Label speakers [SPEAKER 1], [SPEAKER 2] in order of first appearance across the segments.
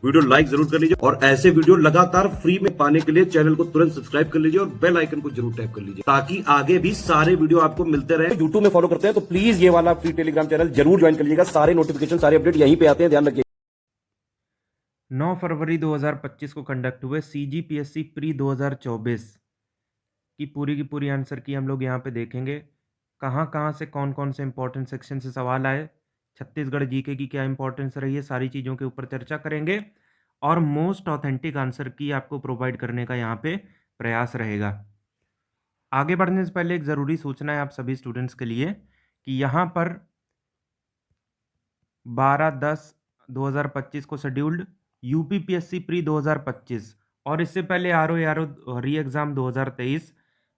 [SPEAKER 1] Video like जरूर कर लीजिए और ऐसे वीडियो लगातार फ्री में पाने के लिए चैनल को तुरंत सब्सक्राइब कर लीजिए और बेल आइकन को जरूर टैप कर लीजिए ताकि आगे भी सारे वीडियो आपको मिलते रहे। यूट्यूब में फॉलो करते हैं तो प्लीज ये वाला फ्री टेलीग्राम चैनल जरूर ज्वाइन कर लीजिएगा। सारे नोटिफिकेशन सारे अपडेट यहीं पे आते हैं, ध्यान रखिए।
[SPEAKER 2] 9 फरवरी 2025 को कंडक्ट हुए CGPSC प्री 2024 की पूरी आंसर की हम लोग यहाँ पे देखेंगे। कहाँ से कौन से इंपॉर्टेंट सेक्शन से सवाल आए, छत्तीसगढ़ जीके की क्या इंपॉर्टेंस रही है, सारी चीज़ों के ऊपर चर्चा करेंगे और मोस्ट ऑथेंटिक आंसर की आपको प्रोवाइड करने का यहाँ पे प्रयास रहेगा। आगे बढ़ने से पहले एक ज़रूरी सूचना है आप सभी स्टूडेंट्स के लिए कि यहाँ पर 12/10/2025 को शेड्यूल्ड UPPSC प्री 2025 और इससे पहले आरओ री एग्ज़ाम 2023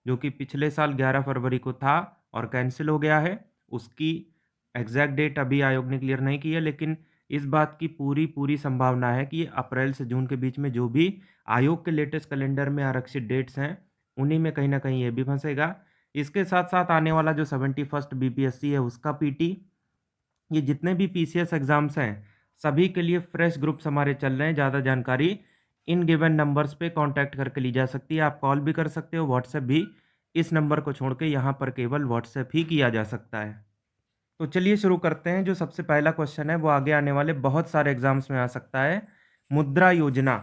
[SPEAKER 2] जो कि पिछले साल 11 फरवरी को था और कैंसिल हो गया है। उसकी एग्जैक्ट डेट अभी आयोग ने क्लियर नहीं की है, लेकिन इस बात की पूरी संभावना है कि अप्रैल से जून के बीच में जो भी आयोग के लेटेस्ट कैलेंडर में आरक्षित डेट्स हैं उन्हीं में कहीं ना कहीं ये भी फंसेगा। इसके साथ साथ आने वाला जो 71st BPSC है उसका PT, ये जितने भी PCS एग्जाम्स हैं सभी के लिए फ्रेश ग्रुप्स हमारे चल रहे हैं। ज़्यादा जानकारी इन गिवन नंबर्स पे कांटेक्ट करके ली जा सकती है। आप कॉल भी कर सकते हो, व्हाट्सएप भी इस नंबर को छोड़ के यहाँ पर केवल व्हाट्सएप ही किया जा सकता है। तो चलिए शुरू करते हैं। जो सबसे पहला क्वेश्चन है वो आगे आने वाले बहुत सारे एग्जाम्स में आ सकता है। मुद्रा योजना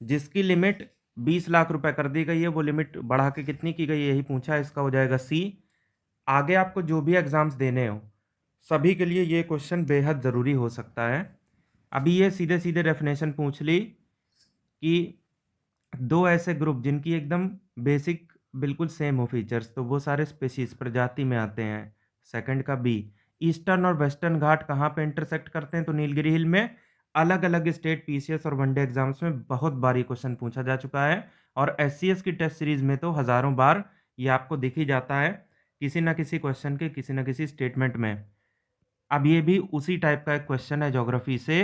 [SPEAKER 2] जिसकी लिमिट 20 लाख रुपए कर दी गई है, वो लिमिट बढ़ा के कितनी की गई है यही पूछा है, इसका हो जाएगा C। आगे आपको जो भी एग्जाम्स देने हो सभी के लिए ये क्वेश्चन बेहद ज़रूरी हो सकता है। अभी ये सीधे डेफिनेशन पूछ ली कि दो ऐसे ग्रुप जिनकी एकदम बेसिक बिल्कुल सेम हो फीचर्स, तो वो सारे स्पेशीज प्रजाति में आते हैं। सेकंड का B, ईस्टर्न और वेस्टर्न घाट कहाँ पे इंटरसेक्ट करते हैं, तो नीलगिरी हिल में। अलग अलग स्टेट PCS और वनडे एग्जाम्स में बहुत बार ये क्वेश्चन पूछा जा चुका है और SCS की टेस्ट सीरीज में तो हज़ारों बार ये आपको दिख ही जाता है किसी ना किसी क्वेश्चन के किसी ना किसी स्टेटमेंट में। अब ये भी उसी टाइप का एक क्वेश्चन है ज्योग्राफी से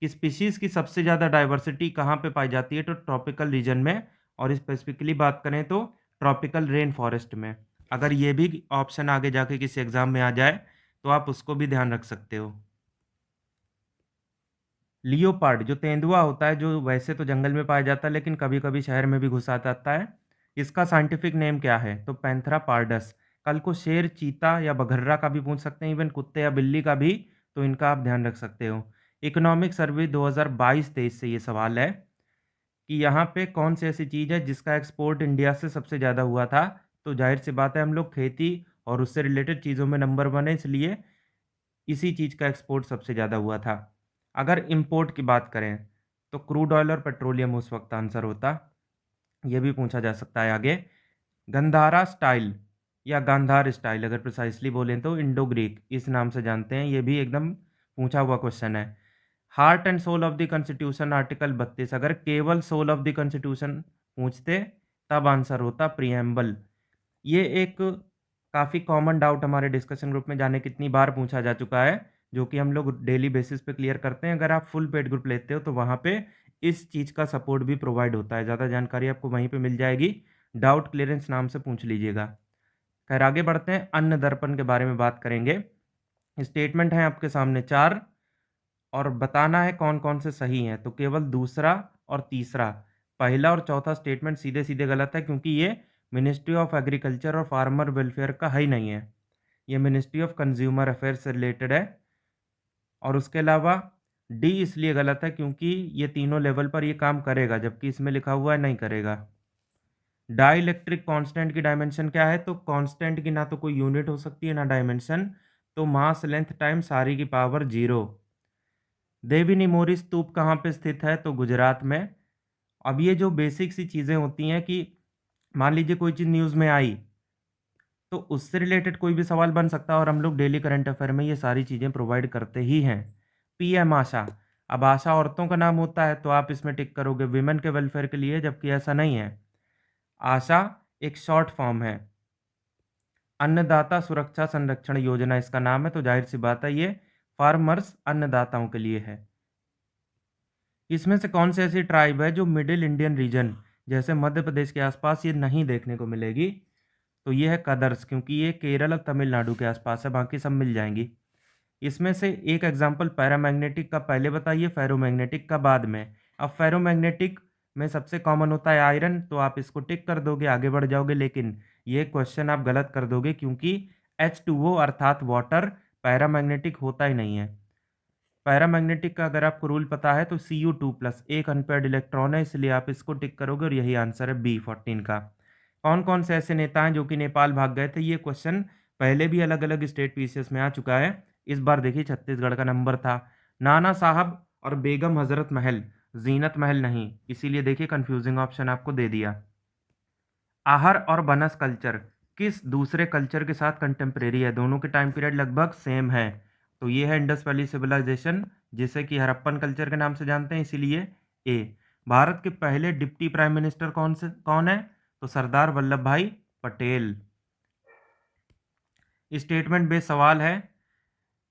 [SPEAKER 2] कि स्पीशीज की सबसे ज़्यादा डाइवर्सिटी कहाँ पे पाई जाती है, तो ट्रॉपिकल रीजन में, और स्पेसिफिकली बात करें तो ट्रॉपिकल रेन फॉरेस्ट में। अगर ये भी ऑप्शन आगे जाके किसी एग्जाम में आ जाए तो आप उसको भी ध्यान रख सकते हो। लियोपार्ड जो तेंदुआ होता है, जो वैसे तो जंगल में पाया जाता है लेकिन कभी कभी शहर में भी घुस आता है, इसका साइंटिफिक नेम क्या है, तो पैंथरा पार्डस। कल को शेर, चीता या बघर्रा का भी पूछ सकते हैं, इवन कुत्ते या बिल्ली का भी, तो इनका आप ध्यान रख सकते हो। इकोनॉमिक सर्वे 2022-23 से ये सवाल है कि यहाँ पे कौन सी ऐसी चीज़ है जिसका एक्सपोर्ट इंडिया से सबसे ज़्यादा हुआ था, तो जाहिर सी बात है हम लोग खेती और उससे रिलेटेड चीज़ों में नंबर 1 है, इसलिए इसी चीज़ का एक्सपोर्ट सबसे ज़्यादा हुआ था। अगर इंपोर्ट की बात करें तो क्रूड ऑयल और पेट्रोलियम उस वक्त आंसर होता। ये भी पूछा जा सकता है आगे। गंधारा स्टाइल या गांधार स्टाइल अगर प्रिसाइसली बोलें तो इंडो ग्रीक इस नाम से जानते हैं, ये भी एकदम पूछा हुआ क्वेश्चन है। Heart and soul of the constitution article 32, अगर केवल सोल ऑफ द कॉन्स्टिट्यूशन पूछते तब आंसर होता प्रीएम्बल। ये एक काफ़ी कॉमन डाउट हमारे डिस्कशन ग्रुप में जाने कितनी बार पूछा जा चुका है, जो कि हम लोग डेली बेसिस पे क्लियर करते हैं। अगर आप फुल पेड ग्रुप लेते हो तो वहाँ पे इस चीज़ का सपोर्ट भी प्रोवाइड होता है। ज़्यादा जानकारी आपको वहीं पे मिल जाएगी, डाउट क्लियरेंस नाम से पूछ लीजिएगा। खैर आगे बढ़ते हैं, अन्न दर्पण के बारे में बात करेंगे। स्टेटमेंट हैं आपके सामने 4 और बताना है कौन कौन से सही हैं, तो केवल दूसरा और तीसरा। पहला और चौथा स्टेटमेंट सीधे सीधे गलत है क्योंकि ये मिनिस्ट्री ऑफ एग्रीकल्चर और फार्मर वेलफेयर का ही नहीं है, ये मिनिस्ट्री ऑफ कंज्यूमर अफेयर्स से रिलेटेड है। और उसके अलावा डी इसलिए गलत है क्योंकि ये तीनों लेवल पर ये काम करेगा, जबकि इसमें लिखा हुआ है नहीं करेगा। डाइलेक्ट्रिक कांस्टेंट की डायमेंशन क्या है, तो कांस्टेंट की ना तो कोई यूनिट हो सकती है ना डायमेंशन, तो मास लेंथ टाइम सारी की पावर 0। देवी निमोरी स्तूप कहाँ पे स्थित है, तो गुजरात में। अब ये जो बेसिक सी चीज़ें होती हैं कि मान लीजिए कोई चीज़ न्यूज़ में आई तो उससे रिलेटेड कोई भी सवाल बन सकता है और हम लोग डेली करंट अफेयर में ये सारी चीज़ें प्रोवाइड करते ही हैं। PM आशा, अब आशा औरतों का नाम होता है तो आप इसमें टिक करोगे विमेन के वेलफेयर के लिए, जबकि ऐसा नहीं है। आशा एक शॉर्ट फॉर्म है। अन्नदाता सुरक्षा संरक्षण योजना इसका नाम है, तो जाहिर सी बात है ये फार्मर्स अन्नदाताओं के लिए है। इसमें से कौन सी ऐसी ट्राइब है जो मिडिल इंडियन रीजन जैसे मध्य प्रदेश के आसपास ये नहीं देखने को मिलेगी, तो ये है कदर्स, क्योंकि ये केरल और तमिलनाडु के आसपास है, बाकी सब मिल जाएंगी। इसमें से एक एग्जांपल पैरामैग्नेटिक का पहले बताइए, फेरोमैग्नेटिक का बाद में। अब फेरोमैग्नेटिक में सबसे कॉमन होता है आयरन, तो आप इसको टिक कर दोगे, आगे बढ़ जाओगे। लेकिन ये क्वेश्चन आप गलत कर दोगे क्योंकि H2O अर्थात वाटर पैरामैग्नेटिक होता ही नहीं है। पैरामैग्नेटिक का अगर आपको रूल पता है तो Cu2+ एक अनपेयर्ड इलेक्ट्रॉन है, इसलिए आप इसको टिक करोगे और यही आंसर है B14 का। कौन कौन से ऐसे नेता हैं जो कि नेपाल भाग गए थे? ये क्वेश्चन पहले भी अलग अलग स्टेट पीसीएस में आ चुका है। इस बार देखिए छत्तीसगढ़ का नंबर था। नाना साहब और बेगम हजरत महल, जीनत महल नहीं, इसीलिए देखिए कंफ्यूजिंग ऑप्शन आपको दे दिया। आहर और बनस कल्चर किस दूसरे कल्चर के साथ कंटेम्प्रेरी है? दोनों के टाइम पीरियड लगभग सेम है। तो ये है इंडस वैली सिविलाइजेशन, जिसे कि हड़प्पन कल्चर के नाम से जानते हैं, इसीलिए ए। भारत के पहले डिप्टी प्राइम मिनिस्टर कौन है? तो सरदार वल्लभ भाई पटेल। स्टेटमेंट बेस्ड सवाल है।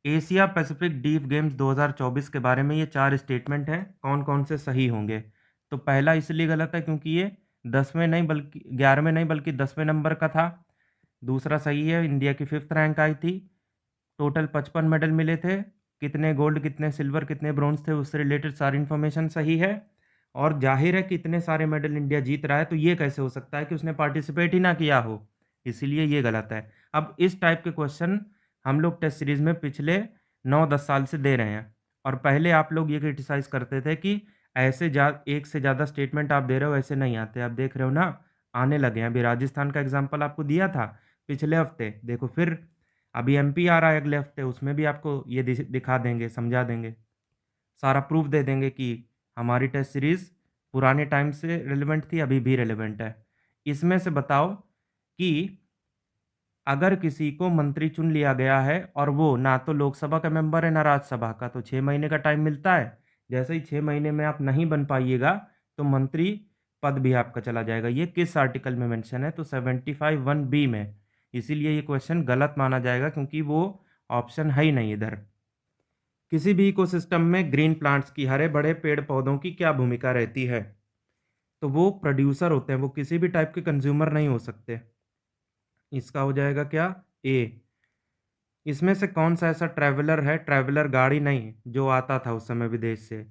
[SPEAKER 2] एशिया पैसिफिक डीप गेम्स 2024 के बारे में ये 4 स्टेटमेंट हैं, कौन कौन से सही होंगे? तो पहला इसलिए गलत है क्योंकि ये 10वें नहीं बल्कि 11वें नहीं बल्कि 10वें नंबर का था। दूसरा सही है, इंडिया की 5th रैंक आई थी। टोटल 55 मेडल मिले थे। कितने गोल्ड, कितने सिल्वर, कितने ब्रॉन्ज थे, उससे रिलेटेड सारी इन्फॉर्मेशन सही है। और जाहिर है कि इतने सारे मेडल इंडिया जीत रहा है, तो ये कैसे हो सकता है कि उसने पार्टिसिपेट ही ना किया हो? इसीलिए ये गलत है। अब इस टाइप के क्वेश्चन हम लोग टेस्ट सीरीज में पिछले 9-10 साल से दे रहे हैं। और पहले आप लोग ये क्रिटिसाइज करते थे कि ऐसे एक से ज़्यादा स्टेटमेंट आप दे रहे हो, ऐसे नहीं आते। आप देख रहे हो ना, आने लगे हैं। अभी राजस्थान का एग्जाम्पल आपको दिया था पिछले हफ्ते, देखो फिर अभी एमपी आ रहा है अगले हफ्ते, उसमें भी आपको ये दिखा देंगे, समझा देंगे, सारा प्रूफ दे देंगे कि हमारी टेस्ट सीरीज़ पुराने टाइम से रिलेवेंट थी, अभी भी रिलेवेंट है। इसमें से बताओ कि अगर किसी को मंत्री चुन लिया गया है और वो ना तो लोकसभा का मेंबर है ना राज्यसभा का, तो 6 महीने का टाइम मिलता है। जैसे ही 6 महीने में आप नहीं बन पाइएगा तो मंत्री पद भी आपका चला जाएगा। ये किस आर्टिकल में मेंशन है? तो 75(1)(b) में। इसीलिए ये क्वेश्चन गलत माना जाएगा क्योंकि वो ऑप्शन है ही नहीं इधर। किसी भी इकोसिस्टम में ग्रीन प्लांट्स की, हरे बड़े पेड़ पौधों की क्या भूमिका रहती है? तो वो प्रोड्यूसर होते हैं, वो किसी भी टाइप के कंज्यूमर नहीं हो सकते। इसका हो जाएगा क्या? ए। इसमें से कौन सा ऐसा ट्रैवलर है, ट्रैवलर गाड़ी नहीं, जो आता था उस समय विदेश से?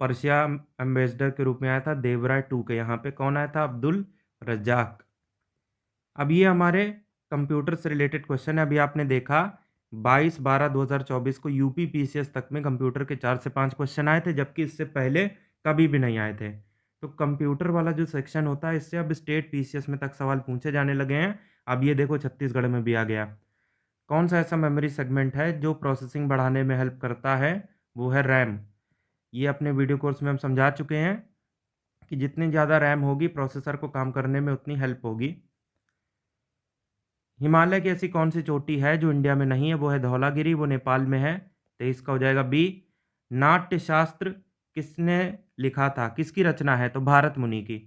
[SPEAKER 2] पर्शिया एम्बेसडर के रूप में आया था देवराय 2 के। यहाँ पे कौन आया था? अब्दुल रज्जाक। अब ये हमारे कंप्यूटर से रिलेटेड क्वेश्चन है। अभी आपने देखा 22/12/2024 को यूपी पीसीएस तक में कंप्यूटर के 4 से 5 क्वेश्चन आए थे, जबकि इससे पहले कभी भी नहीं आए थे। तो कंप्यूटर वाला जो सेक्शन होता है, इससे अब स्टेट पीसीएस में तक सवाल पूछे जाने लगे हैं। अब ये देखो छत्तीसगढ़ में भी आ गया। कौन सा ऐसा मेमोरी सेगमेंट है जो प्रोसेसिंग बढ़ाने में हेल्प करता है? वो है रैम। ये अपने वीडियो कोर्स में हम समझा चुके हैं कि जितनी ज़्यादा रैम होगी प्रोसेसर को काम करने में उतनी हेल्प होगी। हिमालय की ऐसी कौन सी चोटी है जो इंडिया में नहीं है? वो है धौलागिरी, वो नेपाल में है। 23 का हो जाएगा बी। नाट्य शास्त्र किसने लिखा था, किसकी रचना है? तो भारत मुनि की।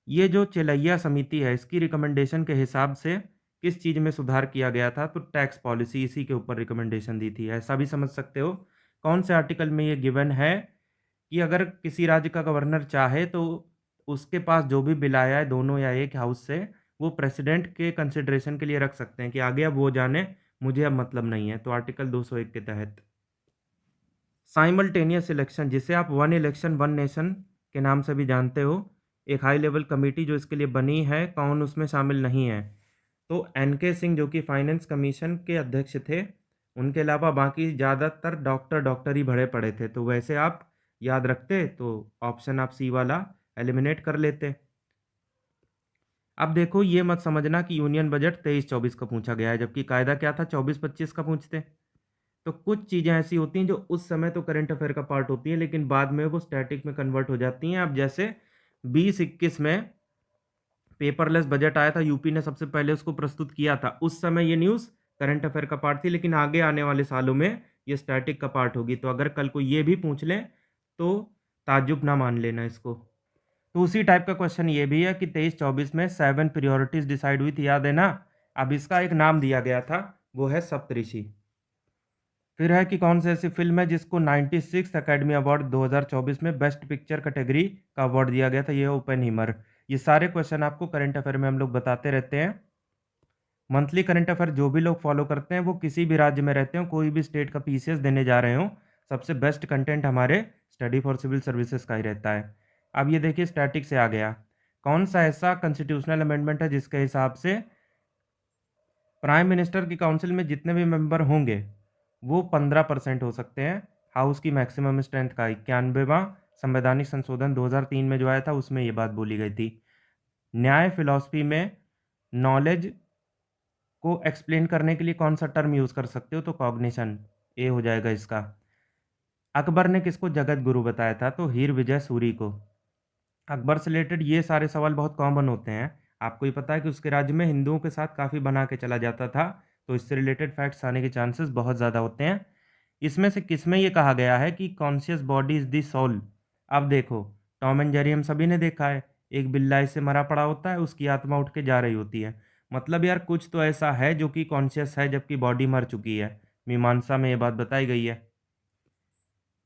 [SPEAKER 2] ये जो चेलैया समिति है, इसकी रिकमेंडेशन के हिसाब से किस चीज़ में सुधार किया गया था? तो टैक्स पॉलिसी, इसी के ऊपर रिकमेंडेशन दी थी। ऐसा भी समझ सकते हो। कौन से आर्टिकल में ये गिवन है कि अगर किसी राज्य का गवर्नर चाहे तो उसके पास जो भी बिल आया है दोनों या एक हाउस से, वो प्रेसिडेंट के कंसिडरेशन के लिए रख सकते हैं कि आगे अब वो जाने, मुझे अब मतलब नहीं है। तो आर्टिकल 201 के तहत। साइमल्टेनियस इलेक्शन, जिसे आप वन इलेक्शन वन नेशन के नाम से भी जानते हो, एक हाई लेवल कमेटी जो इसके लिए बनी है, कौन उसमें शामिल नहीं है? तो एनके सिंह, जो कि फाइनेंस कमीशन के अध्यक्ष थे। उनके अलावा बाकी ज़्यादातर डॉक्टर ही भरे पड़े थे। तो वैसे आप याद रखते तो ऑप्शन आप सी वाला एलिमिनेट कर लेते। अब देखो, ये मत समझना कि यूनियन बजट 23-24 का पूछा गया है, जबकि कायदा क्या था? 24-25 का पूछते। तो कुछ चीज़ें ऐसी होती हैं जो उस समय तो करंट अफेयर का पार्ट होती है, लेकिन बाद में वो स्टैटिक में कन्वर्ट हो जाती हैं। अब जैसे 2021 में पेपरलेस बजट आया था, यूपी ने सबसे पहले उसको प्रस्तुत किया था। उस समय ये न्यूज़ करंट अफेयर का पार्ट थी, लेकिन आगे आने वाले सालों में ये स्टैटिक का पार्ट होगी। तो अगर कल को ये भी पूछ लें तो ताज्जुब ना मान लेना इसको। तो उसी टाइप का क्वेश्चन ये भी है कि 23-24 में 7 प्रायोरिटीज डिसाइड हुई थी, याद है ना? अब इसका एक नाम दिया गया था, वो है सप्तऋषि। फिर है कि कौन सी ऐसी फिल्म है जिसको 96th अकेडमी अवार्ड 2024 में बेस्ट पिक्चर कैटेगरी का अवार्ड दिया गया था? ये है ओपेनहीमर। ये सारे क्वेश्चन आपको करंट अफेयर में हम लोग बताते रहते हैं। मंथली करंट अफेयर जो भी लोग फॉलो करते हैं वो किसी भी राज्य में रहते हो, कोई भी स्टेट का पीसीएस देने जा रहे हो, सबसे बेस्ट कंटेंट हमारे स्टडी फॉर सिविल सर्विसेज का ही रहता है। अब ये देखिए स्टैटिक से आ गया, कौन सा ऐसा कॉन्स्टिट्यूशनल अमेंडमेंट है जिसके हिसाब से प्राइम मिनिस्टर की काउंसिल में जितने भी मेंबर होंगे वो 15% हो सकते हैं। हाउस की मैक्सिमम स्ट्रेंथ का 91वां संवैधानिक संशोधन 2003 में जो आया था उसमें ये बात बोली गई थी। न्याय फिलॉसफी में नॉलेज को एक्सप्लेन करने के लिए कौन सा टर्म यूज़ कर सकते हो, तो कॉग्निशन ए हो जाएगा इसका। अकबर ने किसको जगत गुरु बताया था, तो हीर विजय सूरी को। अकबर से रिलेटेड ये सारे सवाल बहुत कॉमन होते हैं। आपको ही पता है कि उसके राज्य में हिंदुओं के साथ काफ़ी बना के चला जाता था, तो इससे रिलेटेड फैक्ट्स आने के चांसेस बहुत ज़्यादा होते हैं। इसमें से किस में ये कहा गया है कि conscious body is the soul. अब देखो, टॉम एंड जेरी हम सभी ने देखा है, एक बिल्ला इससे मरा पड़ा होता है, उसकी आत्मा उठ के जा रही होती है। मतलब यार कुछ तो ऐसा है जो कि कॉन्शियस है जबकि बॉडी मर चुकी है। मीमांसा में ये बात बताई गई है।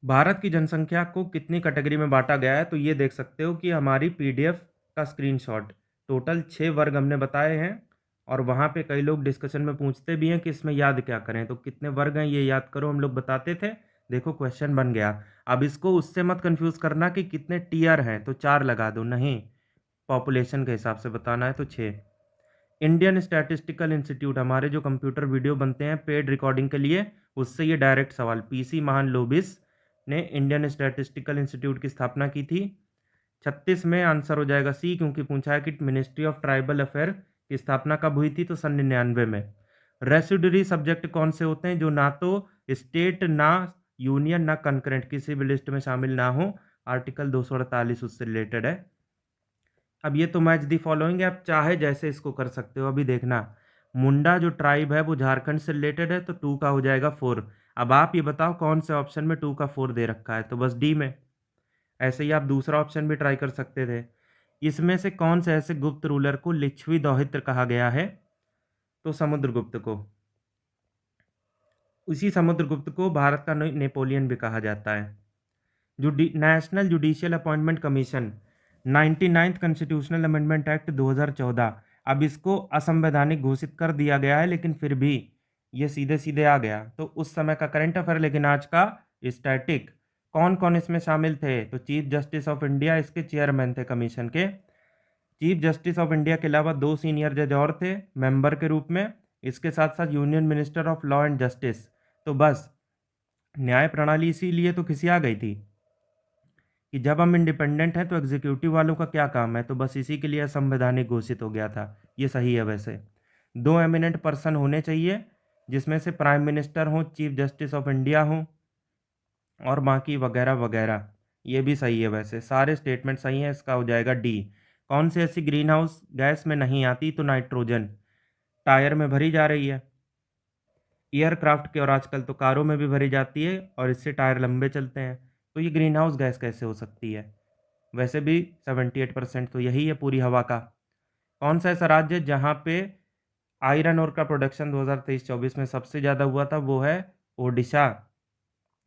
[SPEAKER 2] भारत की जनसंख्या को कितनी कैटेगरी में बांटा गया है, तो ये देख सकते हो कि हमारी पीडीएफ का स्क्रीनशॉट। टोटल 6 वर्ग हमने बताए हैं और वहाँ पे कई लोग डिस्कशन में पूछते भी हैं कि इसमें याद क्या करें, तो कितने वर्ग हैं ये याद करो, हम लोग बताते थे। देखो क्वेश्चन बन गया। अब इसको उससे मत कंफ्यूज करना कि कितने टीयर हैं तो 4 लगा दो, नहीं, पॉपुलेशन के हिसाब से बताना है तो 6। इंडियन स्टैटिस्टिकल इंस्टीट्यूट, हमारे जो कंप्यूटर वीडियो बनते हैं पेड रिकॉर्डिंग के लिए, उससे ये डायरेक्ट सवाल, पीसी महान लोबिस ने इंडियन स्टैटिस्टिकल इंस्टीट्यूट की स्थापना की थी। 36 में आंसर हो जाएगा सी, क्योंकि पूछा है कि मिनिस्ट्री ऑफ ट्राइबल अफेयर की स्थापना कब हुई थी, तो सन 99 में। रेसिडुअरी सब्जेक्ट कौन से होते हैं जो ना तो स्टेट ना यूनियन ना कंकरेंट किसी भी लिस्ट में शामिल ना हो, आर्टिकल 248 उससे रिलेटेड है। अब ये तो मैच दी फॉलोइंग है, आप चाहे जैसे इसको कर सकते हो। अभी देखना, मुंडा जो ट्राइब है वो झारखंड से रिलेटेड है, तो 2 का हो जाएगा 4। अब आप ये बताओ कौन से ऑप्शन में 2 का 4 दे रखा है, तो बस डी में। ऐसे ही आप दूसरा ऑप्शन भी ट्राई कर सकते थे। इसमें से कौन से ऐसे गुप्त रूलर को लिच्छवी दौहित्र कहा गया है, तो समुद्रगुप्त को। उसी समुद्रगुप्त को भारत का नेपोलियन भी कहा जाता है। National judicial appointment commission, 99th constitutional amendment act 2014, अब इसको असंवैधानिक घोषित कर दिया गया है, लेकिन फिर भी ये सीधे सीधे आ गया। तो उस समय का करंट अफेयर, लेकिन आज का स्टैटिक। कौन कौन इसमें शामिल थे, तो चीफ जस्टिस ऑफ इंडिया इसके चेयरमैन थे कमीशन के। चीफ जस्टिस ऑफ इंडिया के अलावा 2 सीनियर जज और थे मेंबर के रूप में, इसके साथ साथ union minister of law and justice. तो बस न्याय प्रणाली इसीलिए तो खिसिया गई थी कि जब हम इंडिपेंडेंट हैं तो एग्जीक्यूटिव वालों का क्या काम है, तो बस इसी के लिए असंवैधानिक घोषित हो गया था। ये सही है वैसे। 2 एमिनेंट पर्सन होने चाहिए, जिसमें से प्राइम मिनिस्टर हो, चीफ जस्टिस ऑफ इंडिया हो और बाकी वगैरह वगैरह। ये भी सही है वैसे, सारे स्टेटमेंट सही हैं, इसका हो जाएगा डी। कौन सी ऐसी ग्रीन हाउस गैस में नहीं आती, तो नाइट्रोजन। टायर में भरी जा रही है, एयरक्राफ्ट के और आजकल तो कारों में भी भरी जाती है और इससे टायर लंबे चलते हैं, तो ये ग्रीन हाउस गैस कैसे हो सकती है। वैसे भी 78% तो यही है पूरी हवा का। कौन सा ऐसा राज्य है जहाँ पे आयरन ओर का प्रोडक्शन 2023-24 में सबसे ज़्यादा हुआ था, वो है ओडिशा।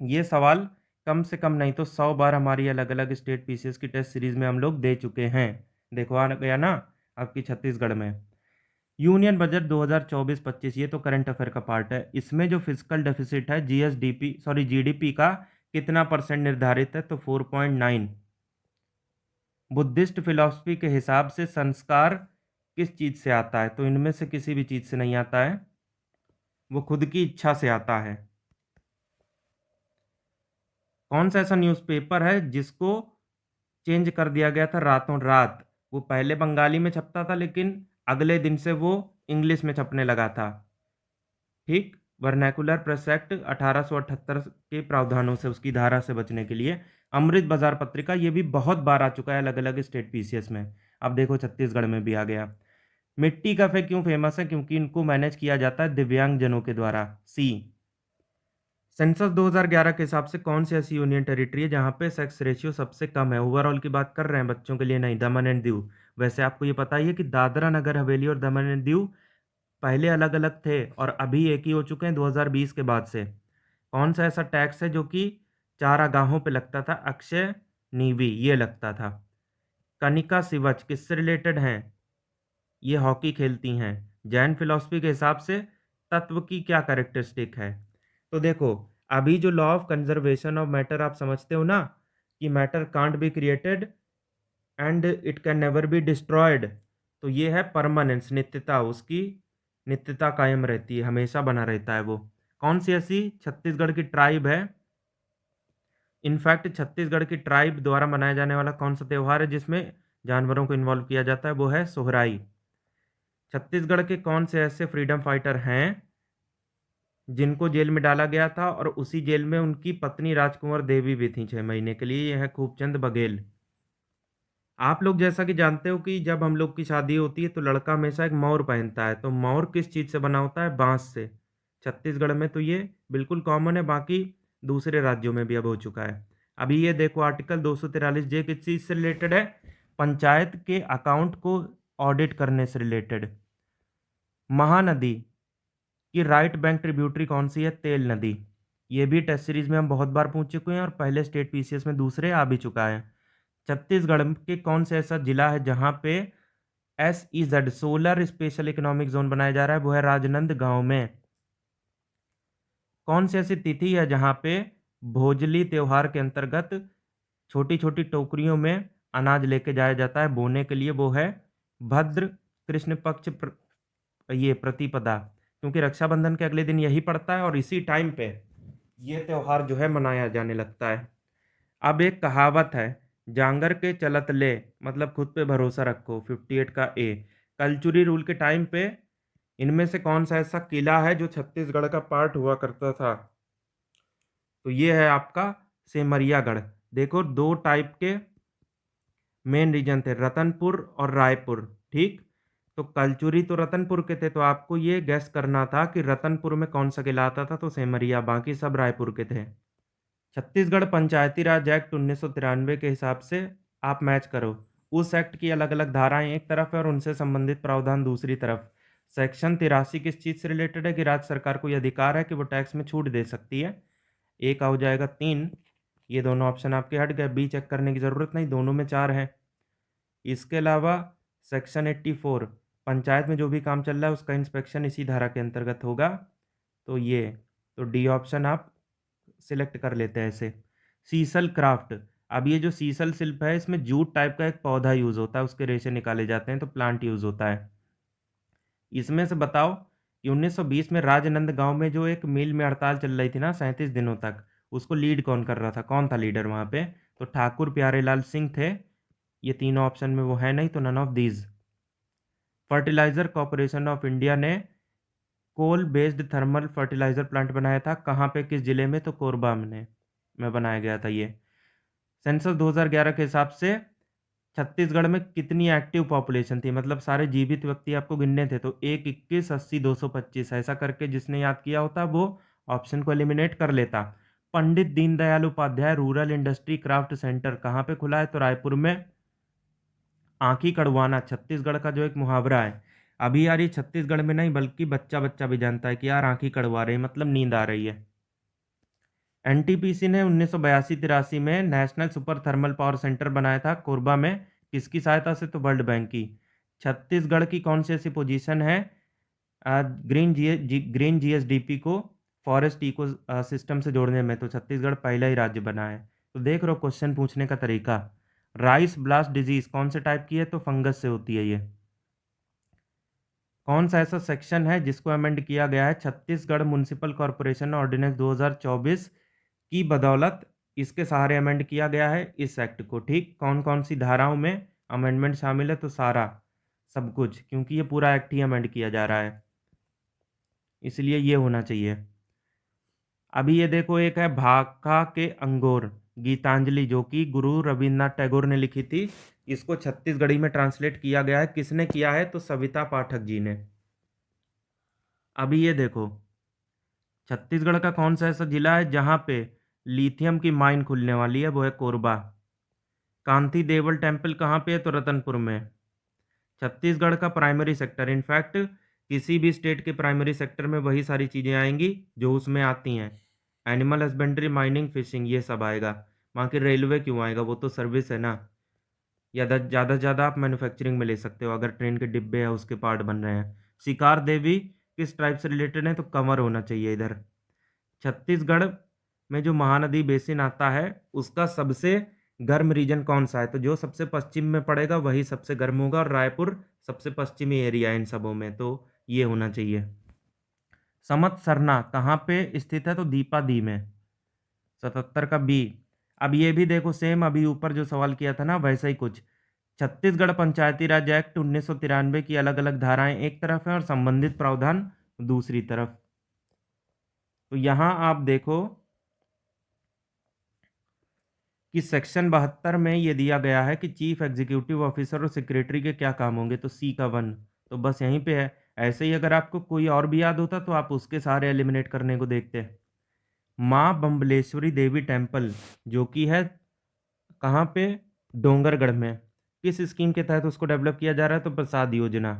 [SPEAKER 2] ये सवाल कम से कम नहीं तो 100 बार हमारी अलग अलग स्टेट पीसीएस की टेस्ट सीरीज में हम लोग दे चुके हैं। देखो आ गया ना आपकी छत्तीसगढ़ में। यूनियन बजट 2024-25, ये तो करंट अफेयर का पार्ट है। इसमें जो फिजिकल डेफिसिट है जीडीपी का कितना परसेंट निर्धारित है, तो 4.9। बुद्धिस्ट फिलॉसफी के हिसाब से संस्कार किस चीज़ से आता है, तो इनमें से किसी भी चीज़ से नहीं आता है, वो खुद की इच्छा से आता है। कौन सा ऐसा न्यूज़पेपर है जिसको चेंज कर दिया गया था रातों रात। वो पहले बंगाली में छपता था, लेकिन अगले दिन से वो इंग्लिश में छपने लगा था। ठीक, वर्नैकुलर प्रेस एक्ट 1878 के प्रावधानों से, उसकी धारा से बचने के लिए। अमृत बाजार पत्रिका, ये भी बहुत बार आ चुका है अलग अलग स्टेट पीसीएस में। अब देखो छत्तीसगढ़ में भी आ गया। मिट्टी कैफे क्यों फेमस है, क्योंकि इनको मैनेज किया जाता है दिव्यांग जनों के द्वारा। सी। सेंसस 2011 के हिसाब से कौन सी ऐसी यूनियन टेरिटरी है जहाँ पे सेक्स रेशियो सबसे कम है। ओवरऑल की बात कर रहे हैं, बच्चों के लिए नहीं, दमन एंड दीव। वैसे आपको ये पता ही है कि दादरा नगर हवेली और दमन एंड दीव पहले अलग अलग थे और अभी एक ही हो चुके हैं 2020 के बाद से। कौन सा ऐसा टैक्स है जो कि चारागाहों पे लगता था, अक्षय नीवी ये लगता था। कनिका सिवच किससे रिलेटेड हैं, ये हॉकी खेलती हैं। जैन फिलॉसफी के हिसाब से तत्व की क्या कैरेक्टरिस्टिक है? तो देखो, अभी जो law of conservation of matter आप समझते हो ना, कि matter can't be created and it can never be destroyed, तो ये है परमानेंस, नित्यता, उसकी नित्यता कायम रहती है, हमेशा बना रहता है वो। कौन सी ऐसी छत्तीसगढ़ की ट्राइब है, इनफैक्ट छत्तीसगढ़ की ट्राइब द्वारा मनाया जाने वाला कौन सा त्यौहार है जिसमें जानवरों को इन्वॉल्व किया जाता है? वो है सोहराई। छत्तीसगढ़ के कौन से ऐसे फ्रीडम फाइटर हैं जिनको जेल में डाला गया था और उसी जेल में उनकी पत्नी राजकुंवर देवी भी थी 6 महीने के लिए? ये है खूबचंद बघेल। आप लोग जैसा कि जानते हो कि जब हम लोग की शादी होती है तो लड़का हमेशा एक मौर पहनता है, तो मौर किस चीज़ से बना होता है? बांस से। छत्तीसगढ़ में तो ये बिल्कुल कॉमन है, बाकी दूसरे राज्यों में भी अब हो चुका है। अभी ये देखो, आर्टिकल 243 जे किस चीज़ से रिलेटेड है? पंचायत के अकाउंट को ऑडिट करने से रिलेटेड। महानदी की राइट बैंक ट्रिब्यूटरी कौन सी है? तेल नदी। ये भी टेस्ट सीरीज में हम बहुत बार पूछ चुके हैं और पहले स्टेट पीसीएस में दूसरे आ भी चुका है। छत्तीसगढ़ के कौन से ऐसा जिला है जहां पे SEZ solar special economic zone बनाया जा रहा है? वो है राजनांदगांव में। कौन सी ऐसी तिथि है जहां पे भोजली त्योहार के अंतर्गत छोटी छोटी टोकरियों में अनाज लेके जाया जाता है बोने के लिए? वो है भद्र कृष्ण पक्ष ये प्रतिपदा, क्योंकि रक्षाबंधन के अगले दिन यही पड़ता है और इसी टाइम पे ये त्योहार जो है मनाया जाने लगता है। अब एक कहावत है, जांगर के चलत ले, मतलब खुद पे भरोसा रखो, 58 का ए। कलचुरी रूल के टाइम पे इनमें से कौन सा ऐसा किला है जो छत्तीसगढ़ का पार्ट हुआ करता था? तो ये है आपका सेमरियागढ़। देखो, दो टाइप के मेन रीजन थे, रतनपुर और रायपुर, ठीक? तो कलचुरी तो रतनपुर के थे, तो आपको ये गैस करना था कि रतनपुर में कौन सा किला आता था, तो सेमरिया, बाकी सब रायपुर के थे। छत्तीसगढ़ पंचायती राज एक्ट 1993 के हिसाब से आप मैच करो, उस एक्ट की अलग अलग धाराएं एक तरफ है और उनसे संबंधित प्रावधान दूसरी तरफ। सेक्शन 83 किस चीज़ से रिलेटेड है? कि राज्य सरकार को यह अधिकार है कि वो टैक्स में छूट दे सकती है। ए का हो जाएगा 3, ये दोनों ऑप्शन आपके हट गए, बी चेक करने की ज़रूरत नहीं, दोनों में 4 है। इसके अलावा सेक्शन 84, पंचायत में जो भी काम चल रहा है उसका इंस्पेक्शन इसी धारा के अंतर्गत होगा, तो ये, तो डी ऑप्शन आप सिलेक्ट कर लेते हैं ऐसे। सीसल क्राफ्ट, अब ये जो सीसल शिल्प है इसमें जूट टाइप का एक पौधा यूज़ होता है, उसके रेशे निकाले जाते हैं, तो प्लांट यूज़ होता है। इसमें से बताओ कि 1920 में राजनांदगांव में जो एक मिल में हड़ताल चल रही थी ना 37 दिनों तक, उसको लीड कौन कर रहा था? कौन था लीडर वहाँ पे? तो ठाकुर प्यारेलाल सिंह थे। ये तीनों ऑप्शन में वो है नहीं, तो none of these. Fertilizer corporation of India ने coal based thermal fertilizer plant बनाया था, कहाँ पे, किस जिले में? तो कोरबा में बनाया गया था ये। सेंसस 2011 के हिसाब से छत्तीसगढ़ में कितनी एक्टिव पॉपुलेशन थी, मतलब सारे जीवित व्यक्ति आपको गिनने थे, तो 1, 21, 80, 225, ऐसा करके जिसने याद किया होता वो ऑप्शन को एलिमिनेट कर लेता। Pandit Deendayal Upadhyay rural industry craft centre कहाँ पे खुला है? तो रायपुर में। आंखी कड़वाना छत्तीसगढ़ का जो एक मुहावरा है, अभी यार ये छत्तीसगढ़ में नहीं बल्कि बच्चा बच्चा भी जानता है कि यार आंखी कड़वा रही, मतलब नींद आ रही है। एनटीपीसी ने 1982-83 में national super thermal power centre बनाया था कोरबा में, किसकी सहायता से? तो वर्ल्ड बैंक की। छत्तीसगढ़ की कौन सी ऐसी पोजीशन है ग्रीन जीएसडीपी को फॉरेस्ट इको सिस्टम से जोड़ने में? तो छत्तीसगढ़ पहला ही राज्य बना है। तो देख रहे हो क्वेश्चन पूछने का तरीका। राइस ब्लास्ट डिजीज कौन से टाइप की है? तो फंगस से होती है ये। कौन सा ऐसा सेक्शन है जिसको अमेंड किया गया है छत्तीसगढ़ म्युनिसिपल कॉरपोरेशन ऑर्डिनेंस 2024 की बदौलत? इसके सहारे अमेंड किया गया है इस एक्ट को, ठीक? कौन कौन सी धाराओं में अमेंडमेंट शामिल है? तो सारा, सब कुछ, क्योंकि ये पूरा एक्ट ही अमेंड किया जा रहा है, इसलिए ये होना चाहिए। अभी ये देखो, एक है भाका के अंगोर गीतांजलि, जो कि गुरु रविन्द्रनाथ टैगोर ने लिखी थी, इसको छत्तीसगढ़ी में ट्रांसलेट किया गया है, किसने किया है? तो सविता पाठक जी ने। अभी ये देखो, छत्तीसगढ़ का कौन सा ऐसा जिला है जहां पे लिथियम की माइन खुलने वाली है? वो है कोरबा। कांति देवल टेम्पल कहाँ पे है? तो रतनपुर में। छत्तीसगढ़ का प्राइमरी सेक्टर, इनफैक्ट किसी भी स्टेट के प्राइमरी सेक्टर में वही सारी चीज़ें आएंगी जो उसमें आती हैं, एनिमल हस्बेंड्री, माइनिंग, फिशिंग, ये सब आएगा। बाकी रेलवे क्यों आएगा? वो तो सर्विस है ना। या ज़्यादा से ज़्यादा आप मैन्युफैक्चरिंग में ले सकते हो, अगर ट्रेन के डिब्बे या उसके पार्ट बन रहे हैं। शिकार देवी किस ट्राइब से रिलेटेड है? तो कंवर होना चाहिए इधर। छत्तीसगढ़ में जो महानदी बेसिन आता है उसका सबसे गर्म रीजन कौन सा है? तो जो सबसे पश्चिम में पड़ेगा वही सबसे गर्म होगा, और रायपुर सबसे पश्चिमी एरिया है इन सबों में, तो ये होना चाहिए। समत सरना कहाँ पे स्थित है? तो दीपादी में। 77 का बी। अब ये भी देखो सेम अभी ऊपर जो सवाल किया था ना वैसा ही कुछ। छत्तीसगढ़ पंचायती राज एक्ट 1993 की अलग अलग धाराएं एक तरफ है और संबंधित प्रावधान दूसरी तरफ। तो यहाँ आप देखो कि सेक्शन 72 में ये दिया गया है कि चीफ एग्जीक्यूटिव ऑफिसर और सेक्रेटरी के क्या काम होंगे, तो सी का 1 तो बस यहीं पे है। ऐसे ही अगर आपको कोई और भी याद होता तो आप उसके सारे एलिमिनेट करने को देखते। माँ बम्बलेश्वरी देवी टेम्पल जो कि है कहाँ पे? डोंगरगढ़ में। किस स्कीम के तहत उसको डेवलप किया जा रहा है? तो प्रसाद योजना।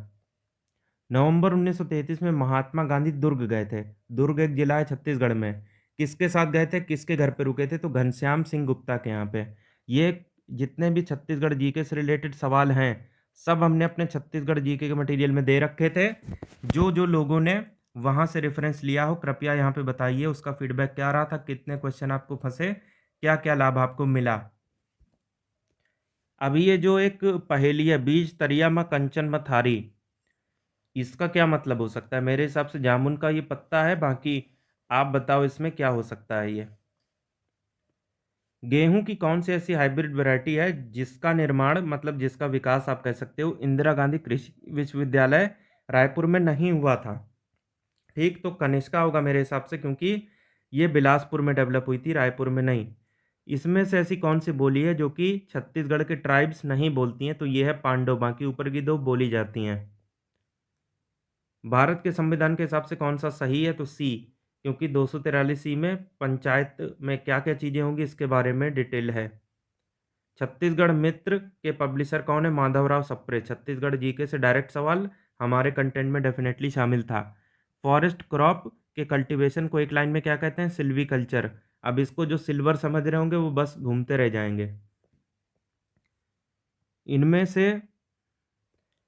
[SPEAKER 2] नवंबर 1933 में महात्मा गांधी दुर्ग गए थे। दुर्ग एक जिला है छत्तीसगढ़ में। किसके साथ गए थे? किसके घर पे रुके थे? तो घनश्याम सिंह गुप्ता के यहाँ पे। ये जितने भी छत्तीसगढ़ जीके से रिलेटेड सवाल हैं सब हमने अपने छत्तीसगढ़ जीके के मटेरियल में दे रखे थे। जो जो लोगों ने वहाँ से रेफरेंस लिया हो कृपया यहाँ पे बताइए उसका फीडबैक क्या रहा था, कितने क्वेश्चन आपको फंसे, क्या क्या लाभ आपको मिला। अभी ये जो एक पहेली है बीज तरिया म कंचन म थारी, इसका क्या मतलब हो सकता है? मेरे हिसाब से जामुन का ये पत्ता है, बाकी आप बताओ इसमें क्या हो सकता है ये। गेहूं की कौन सी ऐसी हाइब्रिड वैरायटी है जिसका निर्माण मतलब जिसका विकास आप कह सकते हो इंदिरा गांधी कृषि विश्वविद्यालय रायपुर में नहीं हुआ था? ठीक, तो कनिष्का होगा मेरे हिसाब से, क्योंकि ये बिलासपुर में डेवलप हुई थी, रायपुर में नहीं। इसमें से ऐसी कौन सी बोली है जो कि छत्तीसगढ़ के ट्राइब्स नहीं बोलती हैं? तो ये है पांडव, बाकी ऊपर की दो बोली जाती हैं। भारत के संविधान के हिसाब से कौन सा सही है? तो सी, क्योंकि 243 सी में पंचायत में क्या क्या चीज़ें होंगी इसके बारे में डिटेल है। छत्तीसगढ़ मित्र के पब्लिशर कौन है? माधवराव सप्रे। छत्तीसगढ़ जीके से डायरेक्ट सवाल हमारे कंटेंट में डेफिनेटली शामिल था। फॉरेस्ट क्रॉप के कल्टीवेशन को एक लाइन में क्या कहते हैं? सिल्वी कल्चर। अब इसको जो सिल्वर समझ रहे होंगे वो बस घूमते रह जाएंगे। इनमें से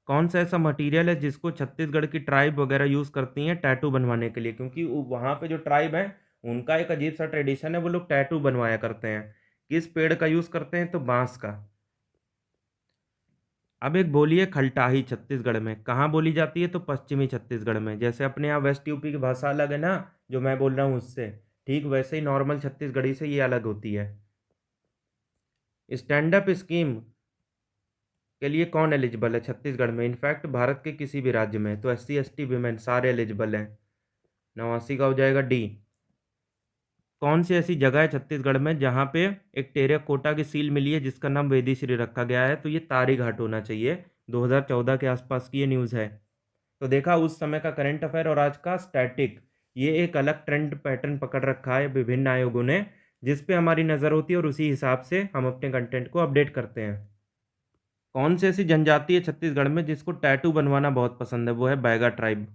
[SPEAKER 2] कौन सा ऐसा मटेरियल है जिसको छत्तीसगढ़ की ट्राइब वगैरह यूज़ करती हैं टैटू बनवाने के लिए? क्योंकि वहाँ पे जो ट्राइब है उनका एक अजीब सा ट्रेडिशन है, वो लोग टैटू बनवाया करते हैं। किस पेड़ का यूज़ करते हैं? तो बांस का। अब एक बोली है खलटाही छत्तीसगढ़ में, कहाँ बोली जाती है? तो पश्चिमी छत्तीसगढ़ में। जैसे अपने यहाँ वेस्ट यूपी की भाषा अलग है ना, जो मैं बोल रहा हूँ उससे, ठीक वैसे ही नॉर्मल छत्तीसगढ़ी से ये अलग होती है। स्टैंड अप स्कीम के लिए कौन एलिजिबल है छत्तीसगढ़ में? इनफैक्ट भारत के किसी भी राज्य में, तो SC ST वीमेन सारे एलिजिबल हैं। 89 का हो जाएगा डी। कौन सी ऐसी जगह है छत्तीसगढ़ में जहाँ पे एक टेराकोटा की सील मिली है जिसका नाम वेदीश्री रखा गया है? तो ये तारी घाट होना चाहिए। 2014 के आसपास की ये न्यूज़ है। तो देखा उस समय का करंट अफेयर और आज का स्टैटिक, ये एक अलग ट्रेंड पैटर्न पकड़ रखा है विभिन्न आयोगों ने, जिस पे हमारी नज़र होती है और उसी हिसाब से हम अपने कंटेंट को अपडेट करते हैं। कौन सी ऐसी जनजाति है छत्तीसगढ़ में जिसको टैटू बनवाना बहुत पसंद है? वो है बैगा ट्राइब।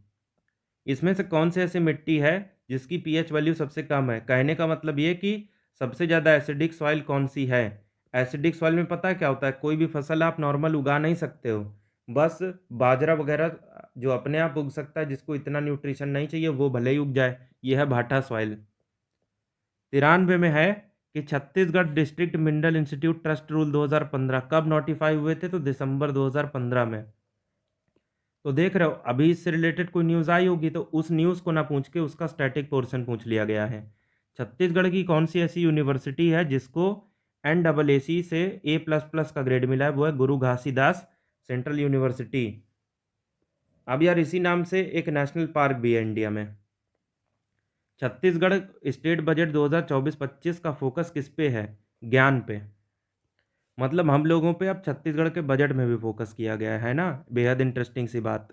[SPEAKER 2] इसमें से कौन सी ऐसी मिट्टी है जिसकी pH वैल्यू सबसे कम है? कहने का मतलब ये कि सबसे ज़्यादा एसिडिक सॉइल कौन सी है? एसिडिक सॉइल में पता है क्या होता है? कोई भी फसल आप नॉर्मल उगा नहीं सकते हो, बस बाजरा वगैरह जो अपने आप उग सकता है जिसको इतना न्यूट्रिशन नहीं चाहिए वो भले ही उग जाए, यह है भाटा सॉइल। 93 में है कि Chhattisgarh district mineral institute trust rule 2015 कब नोटिफाई हुए थे? तो दिसंबर 2015 में। तो देख रहे हो अभी इससे रिलेटेड कोई न्यूज़ आई होगी तो उस न्यूज़ को ना पूछ के उसका स्टैटिक पोर्शन पूछ लिया गया है। छत्तीसगढ़ की कौन सी ऐसी यूनिवर्सिटी है जिसको NAAC से A++ का ग्रेड मिला है? वो है गुरु घासीदास सेंट्रल यूनिवर्सिटी। अब यार इसी नाम से एक नेशनल पार्क भी है इंडिया में। छत्तीसगढ़ स्टेट बजट 2024-25 का फोकस किस पे है? ज्ञान पे। मतलब हम लोगों पे अब छत्तीसगढ़ के बजट में भी फोकस किया गया है ना, बेहद इंटरेस्टिंग सी बात।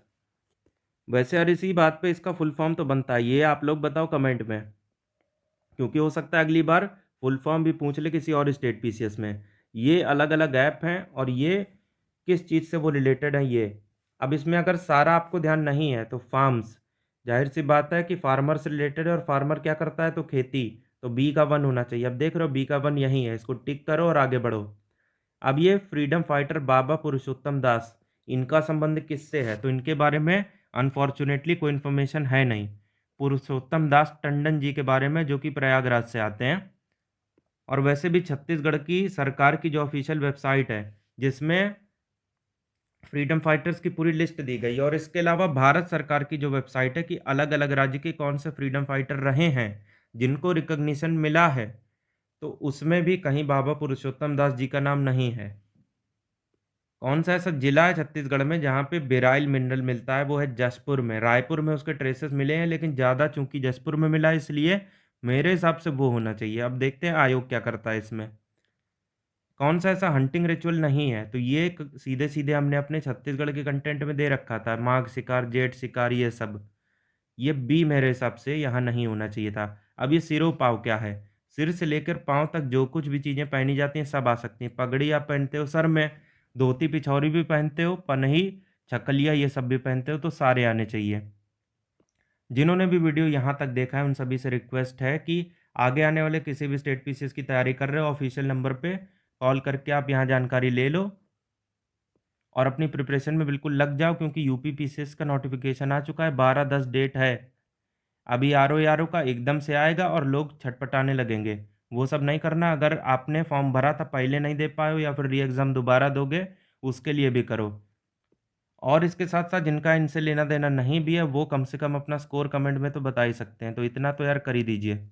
[SPEAKER 2] वैसे यार इसी बात पे इसका फुल फॉर्म तो बनता है, ये आप लोग बताओ कमेंट में, क्योंकि हो सकता है अगली बार फुल फॉर्म भी पूछ ले किसी और स्टेट PCS में। ये अलग अलग ऐप हैं और ये किस चीज़ से वो रिलेटेड हैं ये। अब इसमें अगर सारा आपको ध्यान नहीं है तो फार्म्स, जाहिर सी बात है कि फार्मर से रिलेटेड है और फार्मर क्या करता है? तो खेती, तो B का 1 होना चाहिए। अब देख रहे हो B का 1 यही है, इसको टिक करो और आगे बढ़ो। अब ये फ्रीडम फाइटर बाबा पुरुषोत्तम दास, इनका संबंध किससे है? तो इनके बारे में अनफॉर्चुनेटली कोई इन्फॉर्मेशन है नहीं पुरुषोत्तम दास टंडन जी के बारे में, जो कि प्रयागराज से आते हैं। और वैसे भी छत्तीसगढ़ की सरकार की जो ऑफिशियल वेबसाइट है, जिसमें फ्रीडम फाइटर्स की पूरी लिस्ट दी गई है, और इसके अलावा भारत सरकार की जो वेबसाइट है कि अलग अलग राज्य के कौन से फ्रीडम फाइटर रहे हैं जिनको रिकॉग्निशन मिला है, तो उसमें भी कहीं बाबा पुरुषोत्तम दास जी का नाम नहीं है। कौन सा ऐसा जिला है छत्तीसगढ़ में जहाँ पे बेराइल मिनरल मिलता है? वो है जसपुर में। रायपुर में उसके ट्रेसेस मिले हैं, लेकिन ज़्यादा चूंकि जसपुर में मिला है, इसलिए मेरे हिसाब से वो होना चाहिए। अब देखते हैं आयोग क्या करता है इसमें। कौन सा ऐसा हंटिंग रिचुअल नहीं है? तो ये सीधे सीधे हमने अपने छत्तीसगढ़ के कंटेंट में दे रखा था, माघ शिकार, जेठ शिकार, ये सब। ये बी मेरे हिसाब से यहाँ नहीं होना चाहिए था। अब ये सिरों पाँव क्या है? सिर से लेकर पाँव तक जो कुछ भी चीज़ें पहनी जाती हैं सब आ सकती हैं। पगड़ी आप पहनते हो सर में, धोती पिछौरी भी पहनते हो, पनही, छकलिया, ये सब भी पहनते हो, तो सारे आने चाहिए। जिन्होंने भी वीडियो यहाँ तक देखा है उन सभी से रिक्वेस्ट है कि आगे आने वाले किसी भी स्टेट पीसीएस की तैयारी कर रहे हो, ऑफिशियल नंबर पे कॉल करके आप यहाँ जानकारी ले लो और अपनी प्रिपरेशन में बिल्कुल लग जाओ, क्योंकि यूपी पीसीएस का नोटिफिकेशन आ चुका है। 12/10 डेट है। अभी आरओ का एकदम से आएगा और लोग छटपटाने लगेंगे। वो सब नहीं करना। अगर आपने फॉर्म भरा था, पहले नहीं दे पाए हो या फिर री एग्ज़ाम दोबारा दोगे, उसके लिए भी करो। और इसके साथ-साथ जिनका इनसे लेना-देना नहीं भी है, वो कम से कम अपना स्कोर कमेंट में तो बता ही सकते हैं। तो इतना तो यार कर ही दीजिए।